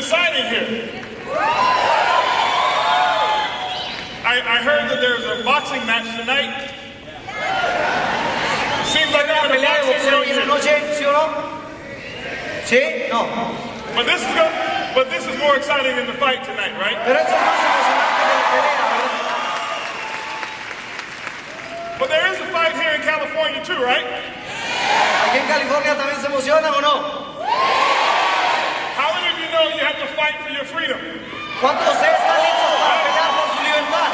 exciting here. I heard that there's a boxing match tonight. Seems like I'm in a boxing ring here. ¿Sí o no? ¿Sí? No. But this is more exciting than the fight tonight, right? Pero eso es más emocionante que la pelea, ¿verdad? But there is a fight here in California too, right? ¿Aquí en California también se emocionan o no? How many of you know you have to fight for your freedom? ¿Cuántos de ustedes están listos para pelear por su libertad?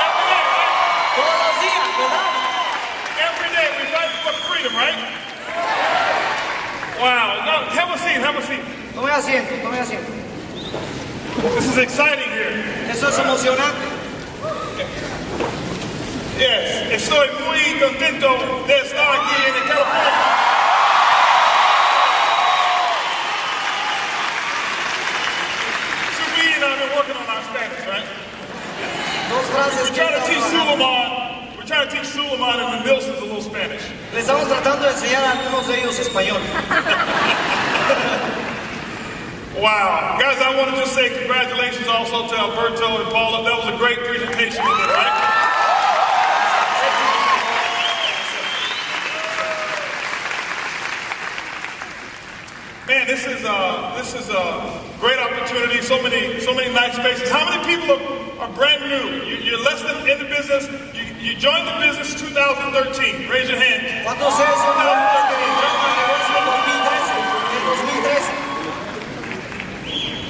Every day, right? Todos los días, ¿verdad? Every day we fight for freedom, right? Wow. No, have a seat, have a seat. Tome asiento, tome asiento. This is exciting here. Eso es emocionante. Yes, estoy muy contento de estar aquí en California. Subi and I've been working on our Spanish, right? Dos frases que We're trying to teach Suleiman and the Nilsons a little Spanish. le estamos tratando de enseñar a algunos de ellos español. Wow. Guys, I want to just say congratulations also to Alberto and Paula. That was a great presentation you did, right? Man, this is a great opportunity. So many nice faces. How many people are brand new? You're less than in the business. You joined the business 2013. Raise your hand. ¿Cuántos de esos son los que entraron al negocio en 2013?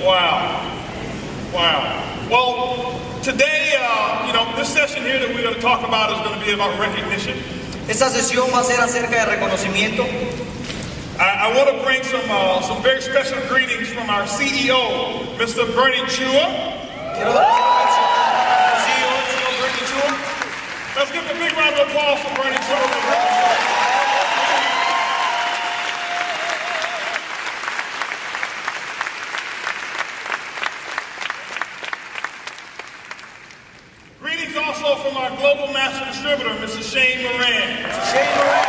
Wow. Well, today, this session here that we're going to talk about is going to be about recognition. Esta sesión va a ser acerca de reconocimiento. I want to bring some very special greetings from our CEO, Mr. Bernie Chua. Quiero mencionar al CEO, el señor Bernie Chua. Let's give a big round of applause for Bernie Chua. Greetings also from our global master distributor, Mr. Shane Moran. Shane Moran.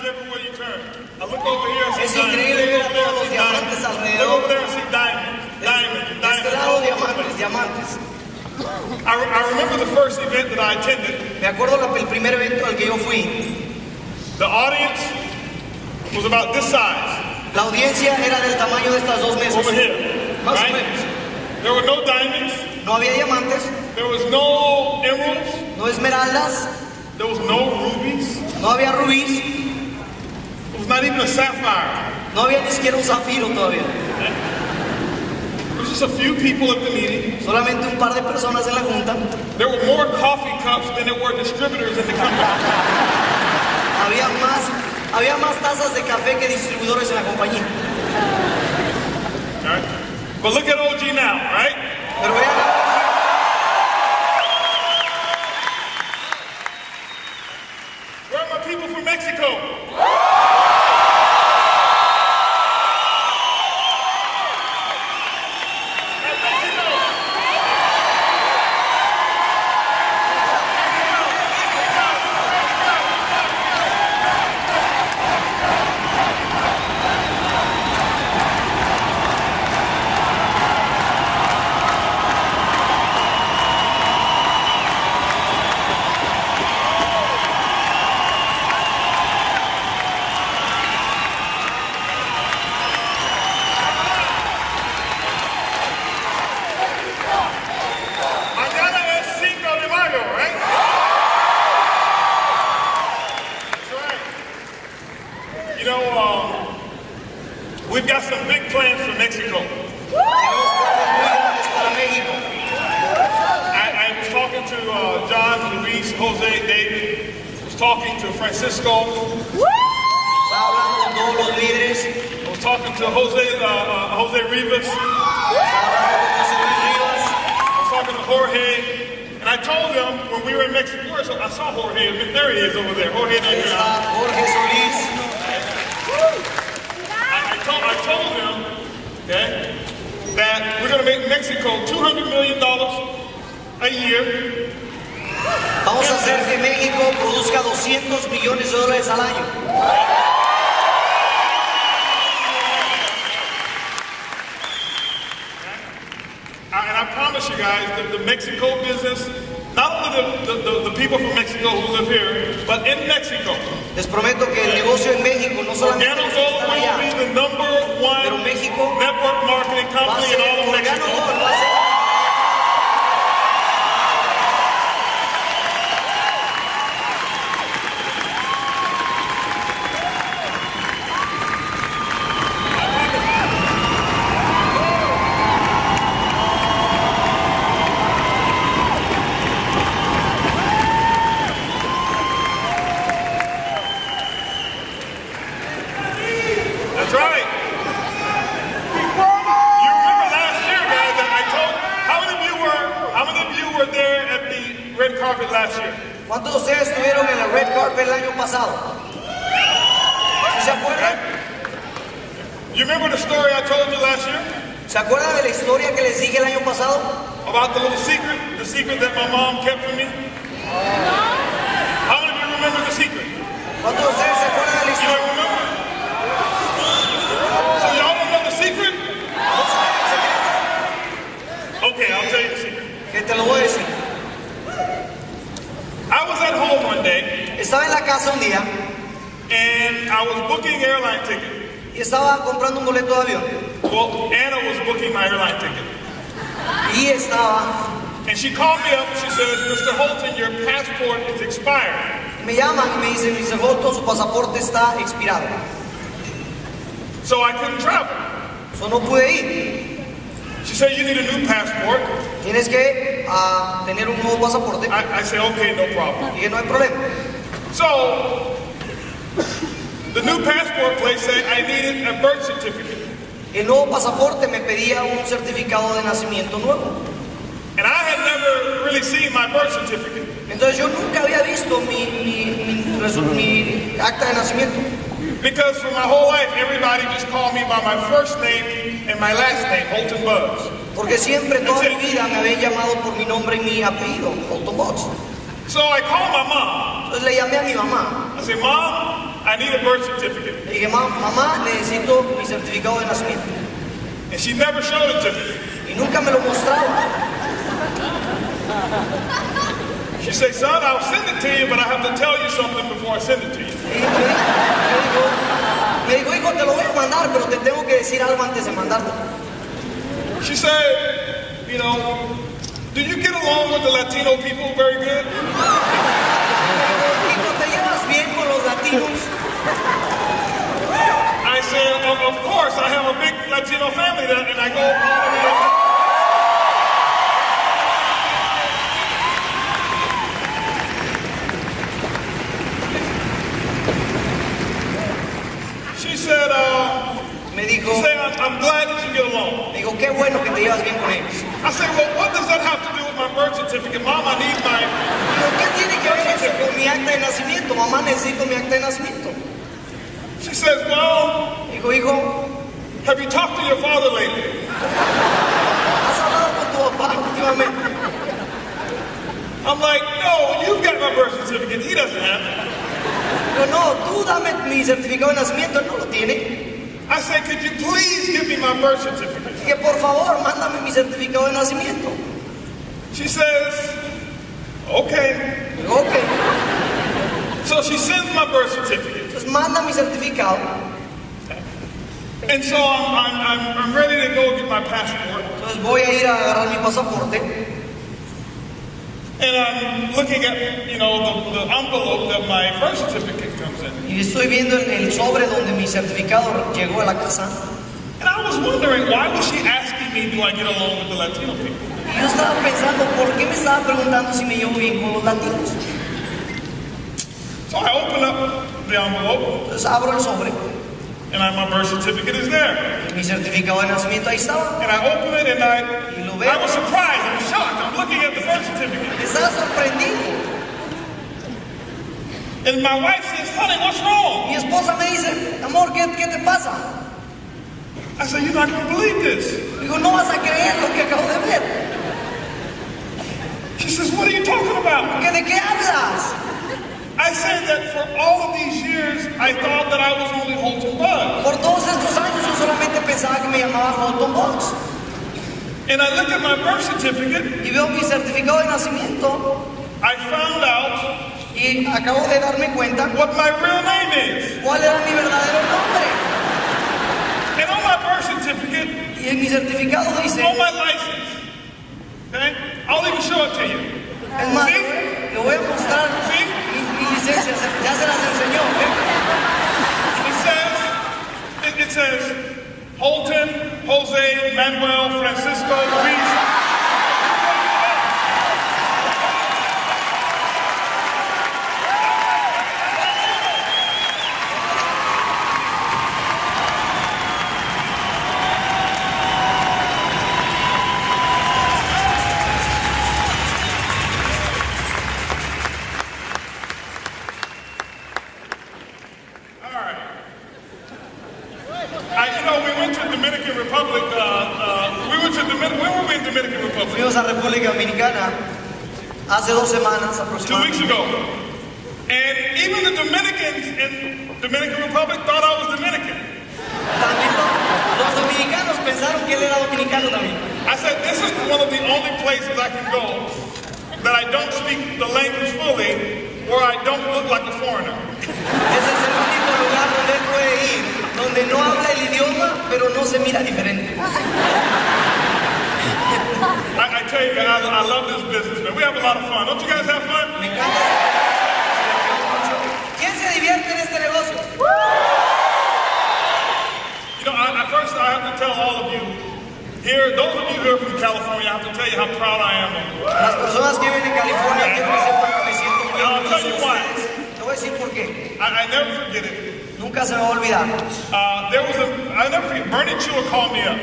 Everywhere you turn. I look over here and see es increíble ver a todos los diamantes alrededor. Look over there and see diamonds. De este lado, diamantes. I remember the first event that I attended. Me acuerdo el primer evento al que yo fui. The audience was about this size. La audiencia era del tamaño de estas dos mesas. Over here. Más o right? menos. There were no diamonds. No había diamantes. There was no emeralds. No esmeraldas. There was no rubies. No había rubíes. It was not even a sapphire. No había ni siquiera un zafiro todavía. There was just a few people at the meeting. Solamente un par de personas en la junta. There were more coffee cups than there were distributors in the company. Había más tazas de café que distribuidores en la compañía. Right? But look at OG now, right? Pero vean a Where are my people from Mexico? We've got some big plans for Mexico. I was talking to John, Luis, Jose, David. I was talking to Francisco. I was talking to Jose Rivas. I was talking to Jorge. And I told them when we were in Mexico, I saw Jorge. There he is over there. Jorge down here. I told them, okay, that we're going to make Mexico $200 million a year. Vamos a hacer que México produzca $200 millones al año. And I promise you guys that the Mexico business, not only the people from Mexico who live here, but in Mexico, Les prometo que el negocio en México no solamente Organo los que Gold están will allá, be the #1 pero México network marketing va a company ser in all of Organo Mexico. Gold, va a ser That's right. You remember last year, guys, that I told, how many of you were there at the red carpet last year? ¿Cuántos de ustedes estuvieron en el red carpet el año pasado? ¿Sí se acuerdan? You remember the story I told you last year? ¿Se acuerdan de la historia que les dije el año pasado? About the little secret, the secret that my mom kept from me? How many of you remember the secret? ¿Cuántos de ustedes se acuerdan de la You historia? don't remember? So y'all don't know the secret? ¿No saben el secreto? Okay, I'll tell you the secret. Que te lo voy a decir. I was at home one day Estaba en la casa un día and I was booking airline ticket. y estaba comprando un boleto de avión. Well, Anna was booking my airline ticket. Y estaba, And she called me up, she said, Mr. Holton, your passport is expired. me llaman y me dicen, Mr. Holton, su pasaporte está expirado. So I couldn't travel. Yo no pude ir. She said, you need a new passport. Tienes que tener un nuevo pasaporte. I said, okay, no problem. Y que no hay problema. So, the new passport place said I needed a birth certificate. El nuevo pasaporte me pedía un certificado de nacimiento nuevo. And I had never really seen my birth certificate. Entonces yo nunca había visto mi acta de nacimiento. Because for my whole life, everybody just called me by my first name and my last name, Holton Buzz. Porque siempre, toda mi vida, me habían llamado por mi nombre y mi apellido, Holton Buzz. So I called my mom. Entonces le llamé a mi mamá. I said, Mom, I need a birth certificate. Le dije, mamá, necesito mi certificado de nacimiento. And she never showed it to me. Y nunca me lo mostraba. She said, son, I'll send it to you, but I have to tell you something before I send it to you. Y me dijo, hijo, te lo voy a mandar, pero te tengo que decir algo antes de mandarte. She said, you know, do you get along with the Latino people very good? Hijo, ¿te llevas bien con los latinos? I said, of course, I have a big Latino family there, and I go all the way. She said, Me dijo, I'm glad that you get along. me dijo, qué bueno que te llevas bien con ellos. I said, well, what does that have to do with my birth certificate? Mom, I need my... Digo, ¿qué tiene que ver eso con mi acta de nacimiento? Mamá, necesito mi acta de nacimiento. She says, well, Dijo, hijo, have you talked to your father lately? ¿has hablado con tu papá últimamente? I'm like, no, you've got my birth certificate. He doesn't have it. Digo, no, tú dame mi certificado de nacimiento, él no lo tiene. I said, could you please give me my birth certificate? Dije, por favor, mándame mi certificado de nacimiento. She says, okay. Digo, ok. So she sends my birth certificate. Entonces manda mi certificado. And so I'm ready to go get my passport. Entonces voy a ir a agarrar mi pasaporte. And I'm looking at, you know, the envelope that my birth certificate comes in. Y estoy viendo el sobre donde mi certificado llegó a la casa. And I was wondering, why was she asking me, do I get along with the Latino people? Y yo estaba pensando, ¿por qué me estaba preguntando si me llevo bien con los latinos? So I open up the envelope, Entonces abro el sobre. and my birth certificate is there. Mi certificado de nacimiento ahí estaba. And I open it, and Y lo veo. I was surprised, I'm shocked, I'm looking at the birth certificate. Estaba sorprendido. And my wife says, honey, what's wrong? Mi esposa me dice, amor, ¿qué te pasa? I said, you're not going to believe this. Digo, no vas a creer lo que acabo de ver. He says, what are you talking about? ¿De qué hablas? I said that for all of these years, I thought that I was only Holton Bugs. Por todos estos años yo solamente pensaba que me llamaba Holton Bugs. And I look at my birth certificate. Y veo mi certificado de nacimiento. I found out. Y acabo de darme cuenta. What my real name is. ¿Cuál era mi verdadero nombre? And on my birth certificate. Y en mi certificado dice. On my license. Okay? I'll even show it to you. Es más, le voy a mostrar mi licencia, ya se las enseñó. It says Holton, Jose, Manuel, Francisco, Luis. Fuimos a República Dominicana hace 2 semanas aproximadamente. 2 weeks ago. And even the Dominicans in Dominican Republic thought I was Dominican. También los dominicanos pensaron que él era dominicano también. I said, this is one of the only places I can go that I don't speak the language fully, where I don't look like a foreigner. Ese es el único lugar donde él puede ir, donde no habla el idioma, pero no se mira diferente. I tell you guys, I love this business, man. We have a lot of fun. Don't you guys have fun? Me encanta. ¿Quién se divierte en este negocio? You know, first I have to tell all of you here, those of you who are from California, I have to tell you how proud I am of you. Las personas que viven en California, quiero que sepan que me siento muy I'll tell you why. Te voy a decir por qué. I never forget it. Nunca se me va a olvidar. I never forget, Bernie Chua called me up.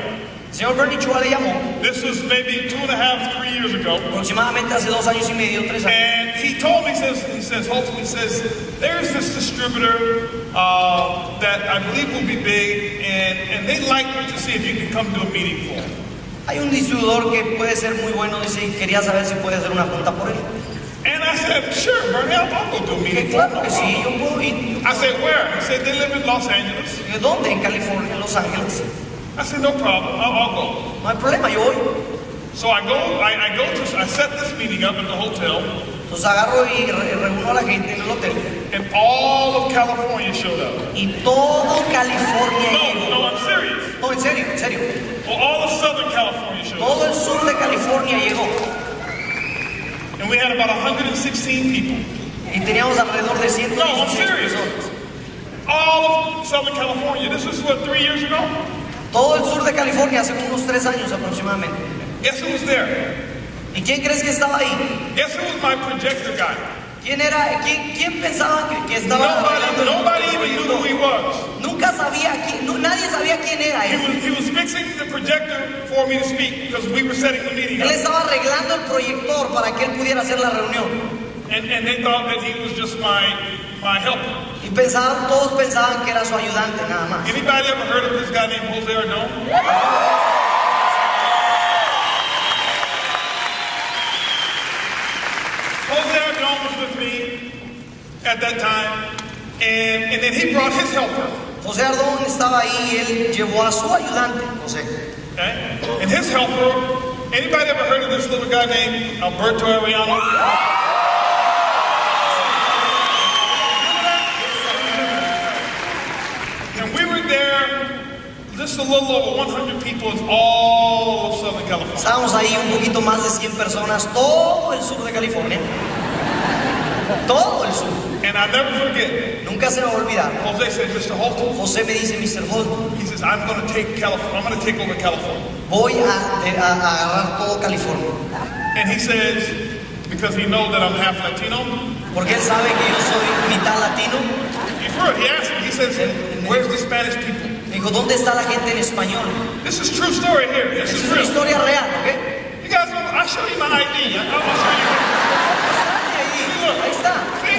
Señor Bernie Chua le llamó. This was maybe 2.5, 3 years ago. Aproximadamente hace 2 años y medio, 3 años. And he told me, Holton, there's this distributor that I believe will be big, and they'd like to see if you can come to a meeting for them. Hay un distribuidor que puede ser muy bueno, dice, quería saber si puede hacer una junta por él. And I said, sure, Bernie, I'll go to a meeting. Claro que sí, yo puedo ir. I said, where? He said, they live in Los Angeles. ¿De dónde? En California, en Los Ángeles. I said, no problem, I'll go. No hay problema, yo voy. So I set this meeting up at the hotel. Entonces agarro y reúno a la gente en el hotel. And all of California showed up. Y todo California llegó. No, I'm serious. No, en serio, en serio. Well, all of Southern California showed up. Todo el sur de California llegó. And we had about 116 people. Y teníamos alrededor de 116 No, I'm serious. personas. All of Southern California. This was, what, 3 years ago? Todo el sur de California hace unos 3 años aproximadamente. Guess who was there? ¿Y quién crees que estaba ahí? Guess who was my projector guy? ¿Quién era? ¿Quién pensaba que estaba? Nobody even knew who he was. Nunca sabía nadie sabía quién era él. He was fixing the projector for me to speak because we were setting the meeting up. Él estaba arreglando el proyector para que él pudiera hacer la reunión. And they thought that he was just my helper. Y todos pensaban que era su ayudante nada más. Anybody ever heard of this guy named Jose Organo? Jose Organo was with me at that time, and then he brought his helper. José Ardón estaba ahí y él llevó a su ayudante, José. Okay? And his helper, anybody ever heard of this little guy named Alberto Arellano? Just a little over 100 people in all of Southern California. Estábamos ahí un poquito más de 100 personas, todo el sur de California. Todo el sur. And I never forget. Nunca se me va a olvidar. Jose said, Mr. Holton. José me dice, Mr. Holton. He says, I'm going to take over California. Voy a agarrar todo California. And he says, because he knows that I'm half Latino. Porque él sabe que yo soy mitad latino. He asked me, he says, where's the Spanish people? Me dijo, ¿dónde está la gente en español? This is true story here. This is una historia real, ¿ok? You guys, I'll show you my ID. I'm going to show you. Ahí está. See?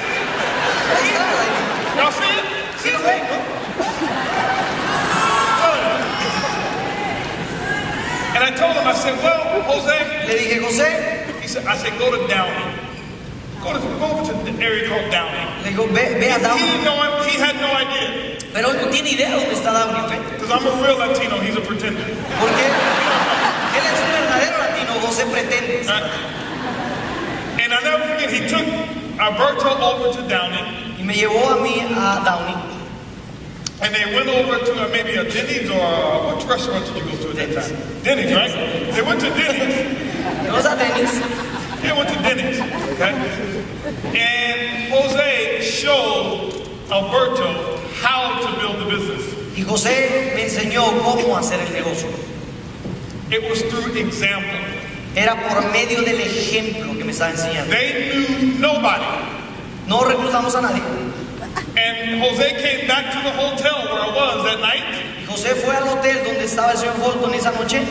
Ahí está la ID. Y'all see it? ¿Sí lo ven? And I told him, I said, well, Jose. Le dije, José. He I said, go to Downey. Go over to the area called Downey. Le digo, ve a Downey. He had no idea. Pero él no tiene idea dónde está Downey, ¿ok? Because I'm a real Latino, he's a pretender. Porque él es un verdadero latino, José pretende. And I'll never forget, he took Alberto over to Downey. Y me llevó a mí a Downey. And they went over to maybe a Denny's or which restaurant did you go to at that time? Denny's, right? They went to Denny's. ¿No vas a Denny's? They went to Denny's, okay? And Jose showed Alberto how to build the business. Y José me enseñó cómo hacer el negocio. It was through example. Era por medio del ejemplo que me estaba enseñando. They knew nobody. No reclutamos a nadie. And Jose came back to the hotel where I was that night. Y José fue al hotel donde estaba el señor Holton esa noche.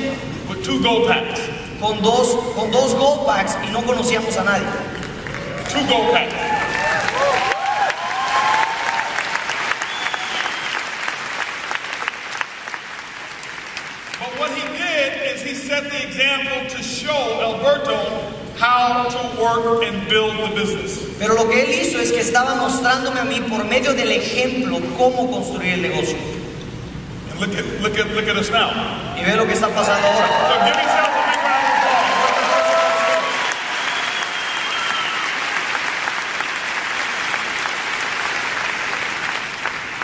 With 2 gold packs. Con dos gold packs y no conocíamos a nadie. 2 gold packs. But what he did is he set the example to show Alberto how to work and build the business. Pero lo que él hizo es que estaba mostrándome a mí por medio del ejemplo cómo construir el negocio. And look at us now. Y ve lo que está pasando ahora. So give yourself a big round of applause.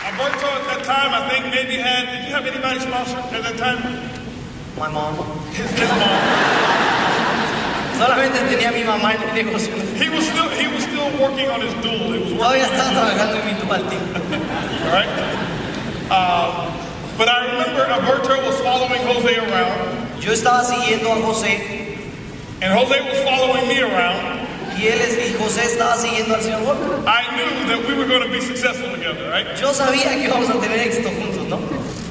Alberto at that time, I think maybe did you have anybody sponsor at that time? My mom. His mom. Solamente tenía a mi mamá en el negocio. He was still working on his dual. It was Todavía estaba trabajando en mi dual team. All right. But I remember Alberto was following Jose around. Yo estaba siguiendo a José. And Jose was following me around. Y José estaba siguiendo al señor Holton. I knew that we were going to be successful together, right? Yo sabía que íbamos a tener éxito juntos, ¿no?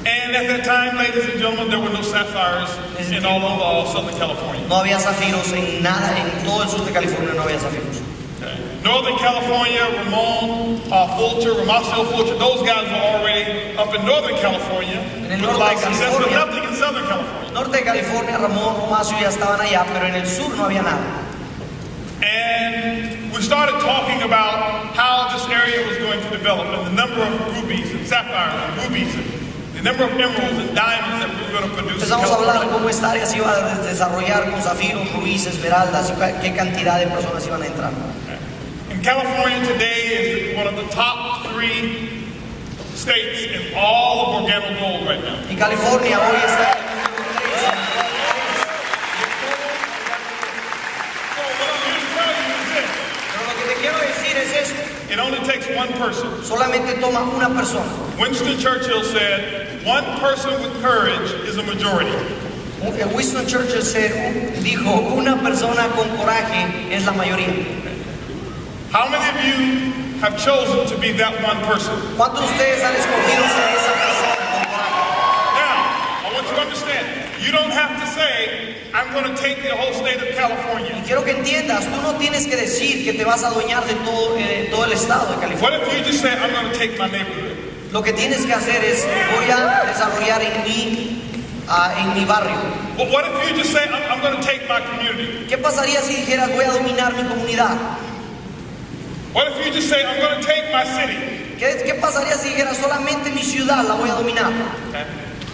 And at that time, ladies and gentlemen, there were no sapphires in all of Southern California. No había zafiros en nada, en todo el sur de California no había zafiros. Okay. Northern California, Ramon Fulcher, those guys were already up in Northern California. En el With a norte lot de of success, but California. nothing in Southern California. Norte de California, Ramón, Romacio ya estaban allá, pero en el sur no había nada. And we started talking about how this area was going to develop and the number of rubies and sapphires and rubies and the number of emeralds and diamonds that we were going to produce. Empezamos a hablar cómo esta área se iba a desarrollar con zafiros, rubíes, esmeraldas y qué cantidad de personas iban a entrar. And California today is one of the top 3 states in all of Organo Gold right now. Y California hoy está en el número 3. So what I'm here to tell you is this. Pero lo que te quiero decir es esto. It only takes one person. Solamente toma una persona. Winston Churchill said, one person with courage is a majority. Winston Churchill dijo, una persona con coraje es la mayoría. How many of you have chosen to be that one person? ¿Cuántos de ustedes han escogido ser esa persona con coraje? Now, I want you to understand, you don't have to say, I'm going to take the whole state of California. Y quiero que entiendas, tú no tienes que decir que te vas a adueñar de todo el estado de California. What if you just say, I'm going to take my neighborhood? Lo que tienes que hacer es, voy a desarrollar en mi barrio. Well, what if you just say, I'm going to take my community? ¿Qué pasaría si dijeras, voy a dominar mi comunidad? What if you just say, I'm going to take my city? ¿Qué pasaría si dijeras, solamente mi ciudad la voy a dominar? Okay.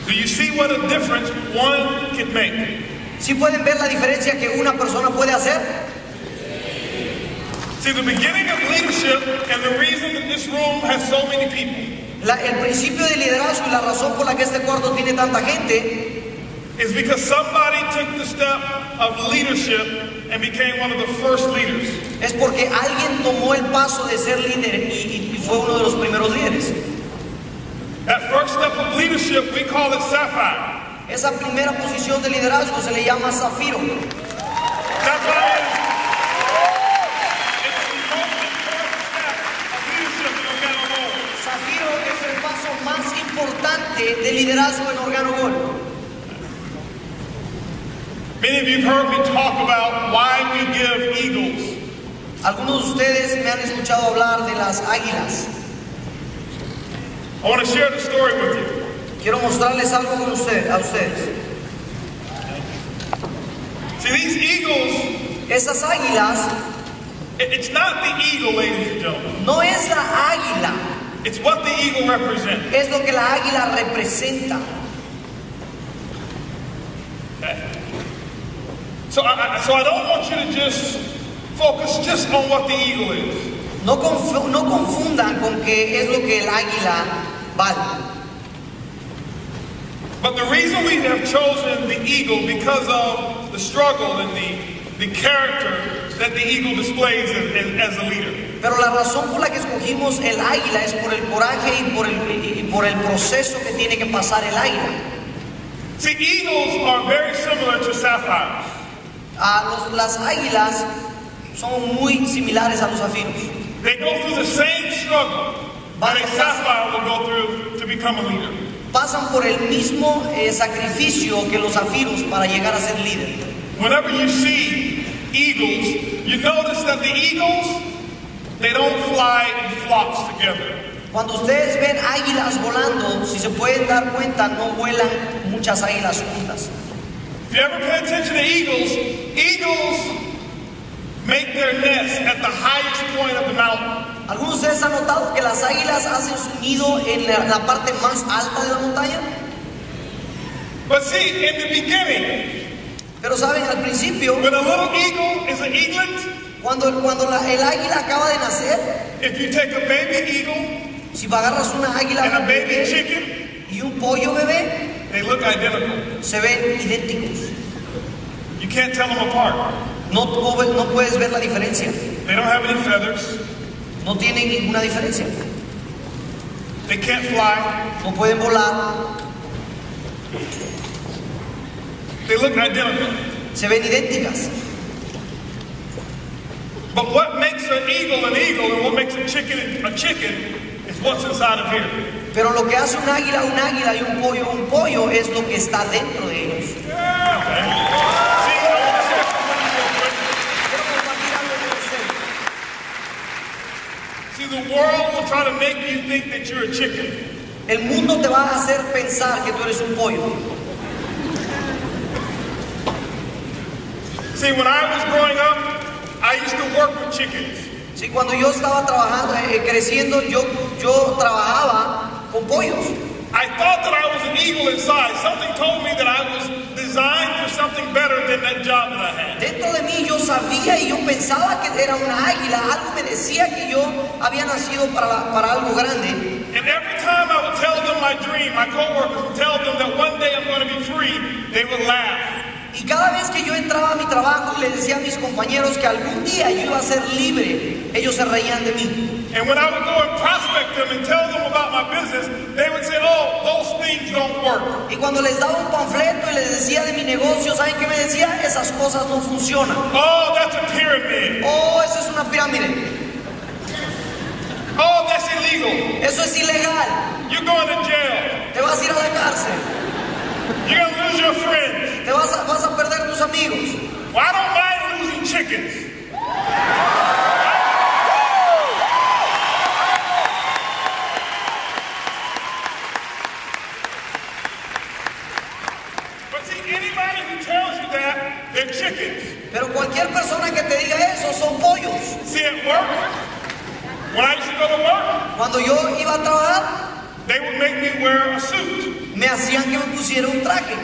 Do you see what a difference one can make? ¿Sí pueden ver la diferencia que una persona puede hacer? See, the beginning of leadership and the reason that this room has so many people El principio de liderazgo y la razón por la que este cuarto tiene tanta gente is because somebody took the step of leadership and became one of the first leaders. es porque alguien tomó el paso de ser líder y fue uno de los primeros líderes. That first step of leadership, we call it sapphire. Esa primera posición de liderazgo se le llama zafiro. Sapphire is the most important step of leadership in Organo Gold. Zafiro es el paso más importante de liderazgo en Organo Gold. Many of you have heard me talk about why we give eagles. Algunos de ustedes me han escuchado hablar de las águilas. I want to share the story with you. Quiero mostrarles algo a ustedes. See, these eagles Esas águilas it's not the eagle, ladies and gentlemen. no es la águila, It's what the eagle represents. es lo que la águila representa. Okay. So I don't want you to just focus just on what the eagle is. No confundan con que es lo que el águila vale. But the reason we have chosen the eagle because of the struggle and the character that the eagle displays as a leader. Pero la razón por la que escogimos el águila es por el coraje y por el proceso que tiene que pasar el águila. See, eagles are very similar to sapphires. Las águilas son muy similares a los zafiros. They go through the same struggle that a sapphire will go through to become a leader. Pasan por el mismo sacrificio que los zafiros para llegar a ser líder. Whenever you see eagles, you notice that the eagles, they don't fly in flocks together. Cuando ustedes ven águilas volando, si se pueden dar cuenta, no vuelan muchas águilas juntas. If you ever pay attention to eagles, eagles make their nest at the highest point of the mountain. ¿Algunos de ustedes han notado que las águilas hacen su nido en la parte más alta de la montaña? But see, in the beginning, Pero saben, al principio, when a little eagle is an eaglet, cuando el águila acaba de nacer, if you take a baby eagle si agarras una águila and a baby bebé chicken, y un pollo bebé, they look identical. se ven idénticos. You can't tell them apart. No puedes ver la diferencia. They don't have any feathers. No tienen ninguna diferencia. They can't fly. No pueden volar. They look identical. Se ven idénticas. But what makes an eagle and what makes a chicken is what's inside of here. Pero lo que hace un águila y un pollo es lo que está dentro de ellos. See, the world will try to make you think that you're a chicken. El mundo te va a hacer pensar que tú eres un pollo. See, when I was growing up, I used to work with chickens. Sí, cuando yo estaba trabajando, creciendo, yo trabajaba con pollos. I thought that I was an eagle inside. Something told me that I was designed for something better than that job that I had. Dentro de mí yo sabía y yo pensaba que era una águila. Algo me decía que yo había nacido para algo grande. And every time I would tell them my dream, my coworkers would tell them that one day I'm going to be free, they would laugh. Y cada vez que yo entraba a mi trabajo y les decía a mis compañeros que algún día yo iba a ser libre, ellos se reían de mí. And when I would go and prospect them and tell them about my business, they would say, oh, those things don't work. Y cuando les daba un panfleto y les decía de mi negocio, ¿saben qué me decía? Esas cosas no funcionan. Oh, that's a pyramid. Oh, eso es una pirámide. Oh, that's illegal. Eso es ilegal. You're going to jail. Te vas a ir a la cárcel. You're going to lose your friends. Te vas a perder tus amigos. Well, I don't mind losing chickens. But see, anybody who tells you that, they're chickens. Pero cualquier persona que te diga eso son pollos. See, at work, when I used to go to work, Cuando yo iba a trabajar, they would make me wear a suit. me hacían que me pusiera un traje.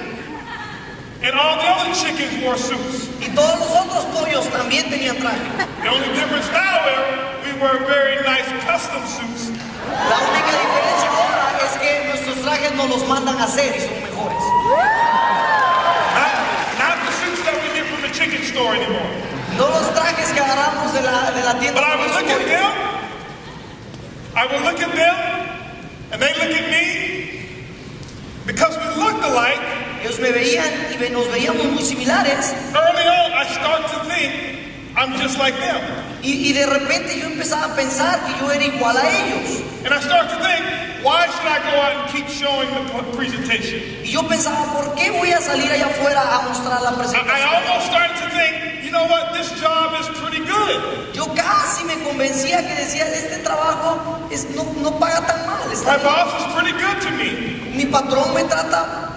And all the other chickens wore suits. Y todos los otros pollos también tenían traje. The only difference now is we wear very nice custom suits. La única diferencia ahora es que nuestros trajes nos los mandan a hacer y son mejores. Not the suits that we get from the chicken store anymore. No los trajes que agarramos de la tienda. But I would look at them, and they look at me, because we looked alike. Ellos me veían y nos veíamos muy similares. Early on, I start to think I'm just like them. Y de repente yo empezaba a pensar que yo era igual a ellos. And I start to think, why should I go out and keep showing the presentation? Y yo pensaba, ¿por qué voy a salir allá afuera a mostrar la I presentación? almost started to think, you know what, this job is pretty good. Yo casi me convencía que decía, este trabajo no paga tan mal. My boss is pretty good to me. Mi patrón me trata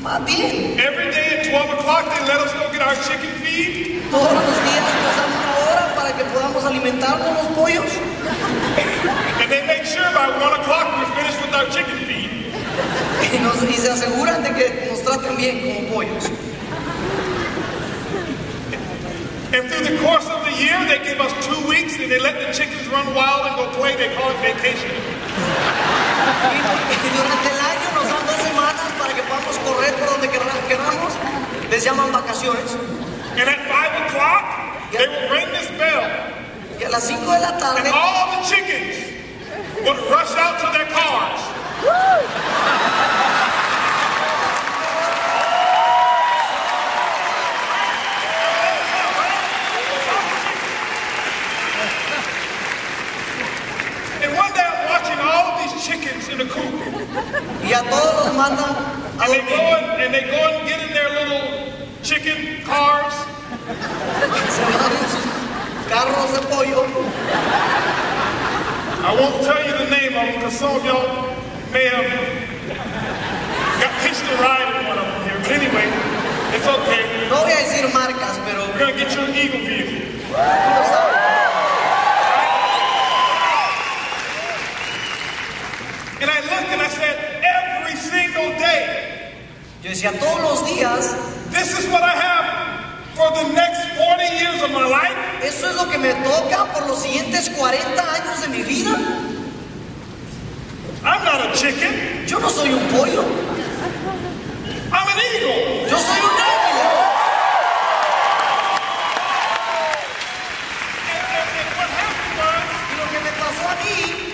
más bien. Every day at day, 12 o'clock, they let us go get our chicken feed. Todos los días nos dan una hora para que podamos alimentarnos los pollos. And they make sure by 1 o'clock we're finished with our chicken feed. Y se aseguran de que nos traten bien como pollos. And through the course of the year, they give us 2 weeks and they let the chickens run wild and go play. They call it vacation. Y durante el año nos dan 2 semanas para que podamos correr por donde queramos. Les llaman vacaciones. And at 5 o'clock, they will ring this bell. Y a las 5 de la tarde, and all the chickens would rush out to their cars. And one day I'm watching all of these chickens in a coop. Y a todos los mandan a dormir. And they go and get in their little chicken cars. Carros de pollo. I won't tell you the name of them because some of y'all may have got hitched a ride in one of them here. But anyway, it's okay. No voy a decir marcas, pero we're going to get you an Eagle vehicle. And I looked and I said, every single day. Yo decía, todos los días. This is what I have for the next 40 years of my life. Eso es lo que me toca por los siguientes 40 años de mi vida. I'm not a chicken. Yo no soy un pollo. I'm an eagle. Yo soy un águila. And what happened was, y lo que me pasó a mí,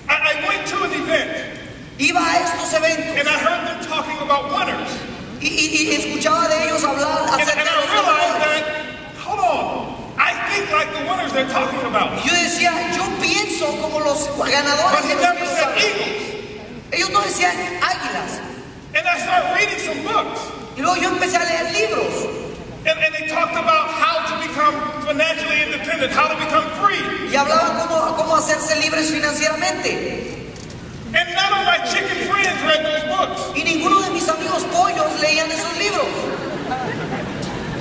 I went to an event. Iba a estos eventos. And I heard them talking about winners. Y escuchaba de ellos hablar acerca and I realized that, hold on, I think like the winners they're talking about. Yo decía, yo pienso como los ganadores. But he never said eagles. Ellos no decían águilas. And I started reading some books. Y luego yo empecé a leer libros. And they talked about how to become financially independent, how to become free. Y hablaban cómo hacerse libres financieramente. And none of my chicken friends read those books. Y ninguno de mis amigos pollos leían esos libros.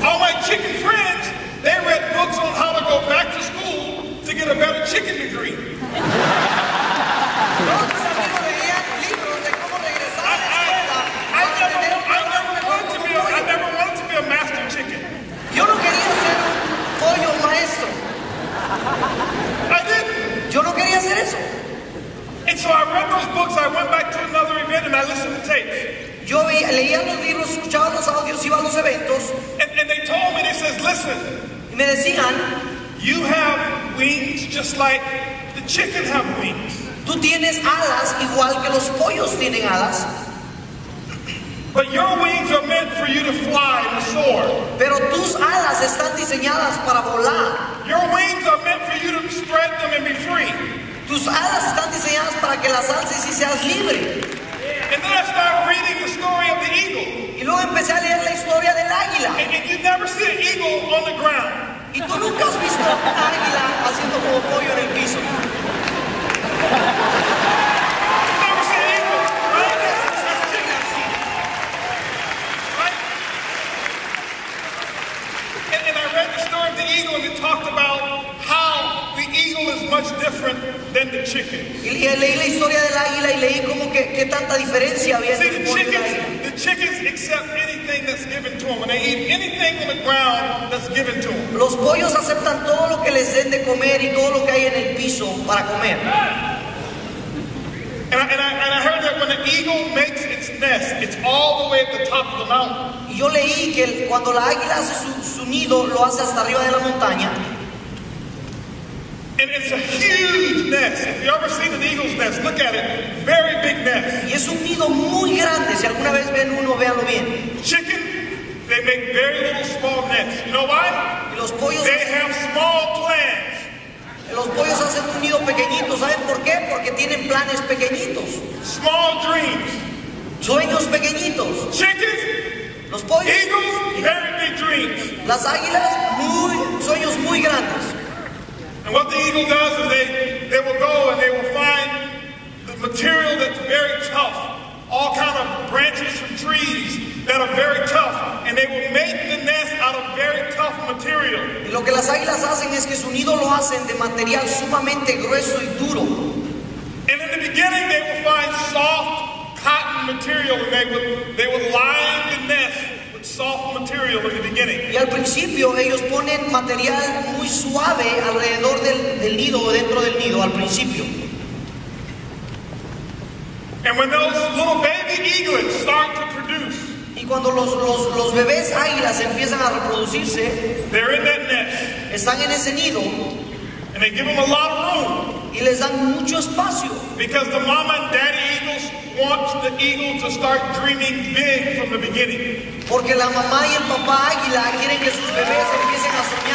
All my chicken friends, they read books on how to go back to school to get a better chicken degree. Todos mis amigos leían libros de cómo regresar a la escuela. I never wanted to be a master chicken. Yo no quería ser un pollo maestro. I didn't. Yo no quería hacer eso. And so I read those books, I went back to another event and I listened to tapes. Yo leía los libros, escuchaba los audios, iba a los eventos. And they told me, they says, listen. Y me decían, you have wings just like the chicken have wings. Tú tienes alas igual que los pollos tienen alas. But your wings are meant for you to fly and soar. Pero tus alas están diseñadas para volar. Your wings are meant for you to spread them and be free. Tus alas están diseñadas para que las alces y seas libre. And then I started reading the story of the eagle. Y luego empecé a leer la historia del águila. And you never see an eagle on the ground. Y tú nunca has visto un águila haciendo como pollo en el piso. And it talked about how the eagle is much different than the chicken. Y leí la historia del águila y leí como que tanta diferencia había entre el pollo y el águila. The chickens accept anything that's given to them. And they eat anything on the ground that's given to them. Los pollos aceptan todo lo que les den de comer y todo lo que hay en el piso para comer. And I heard that when an eagle makes its nest, it's all the way at the top of the mountain. Y yo leí que cuando la águila hace su nido, lo hace hasta arriba de la montaña. And it's a huge nest. If you ever seen an eagle's nest, look at it. Very big nest. Y es un nido muy grande. Si alguna vez ven uno, véanlo bien. Chicken, they make very little small nests. You know why? Y los pollos they have small plans. Los pollos hacen un nido pequeñito. ¿Saben por qué? Porque tienen planes pequeñitos. Small dreams. Sueños pequeñitos. Chickens, los pollos. Eagles, very big dreams. Las águilas, sueños muy grandes. And what the eagle does is they will go and they will find the material that's very tough. All kind of branches from trees that are very tough, and they will make the nest out of very tough material. Y lo que las águilas hacen es que su nido lo hacen de material sumamente grueso y duro. And in the beginning, they will find soft cotton material, and they would line the nest with soft material in the beginning. Y al principio ellos ponen material muy suave alrededor del nido o dentro del nido, al principio. And when those little baby eaglets start to produce, Y cuando los bebés águilas empiezan a reproducirse, they're in that nest, están en ese nido and they give them a lot of room, y les dan mucho espacio. because the mama and daddy eagles want the eagle to start dreaming big from the beginning. Porque la mamá y el papá águila quieren que sus bebés empiecen a soñar